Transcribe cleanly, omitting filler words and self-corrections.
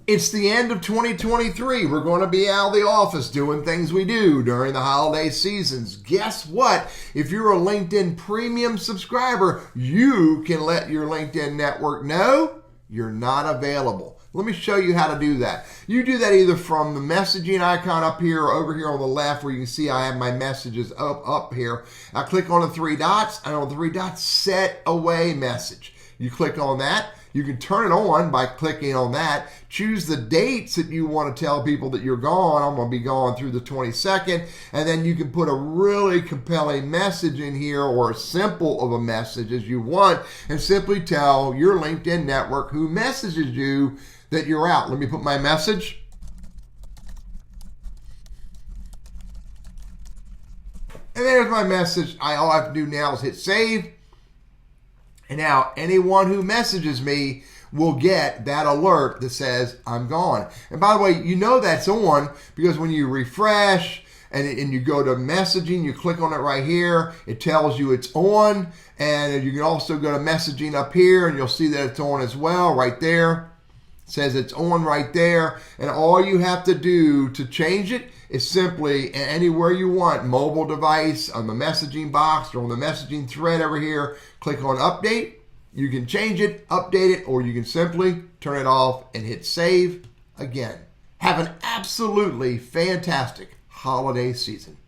It's the end of 2023. We're going to be out of the office doing things we do during the holiday seasons. Guess what? If you're a LinkedIn Premium subscriber, you can let your LinkedIn network know you're not available. Let me show you how to do that. You do that either from the messaging icon up here or over here on the left where you can see I have my messages up here. I click on the three dots, and on the three dots, set away message. You click on that. You can turn it on by clicking on that. Choose the dates that you want to tell people that you're gone. I'm going to be gone through the 22nd. And then you can put a really compelling message in here, or as simple of a message as you want, and simply tell your LinkedIn network who messages you that you're out. Let me put my message. And there's my message. All I have to do now is hit save. And now anyone who messages me will get that alert that says I'm gone. And by the way, you know that's on because when you refresh and you go to messaging, you click on it right here, it tells you it's on. And you can also go to messaging up here and you'll see that it's on as well right there. It says it's on right there. And all you have to do to change it is simply anywhere you want, mobile device, on the messaging box, or on the messaging thread over here, click on update. You can change it, update it, or you can simply turn it off and hit save again. Have an absolutely fantastic holiday season.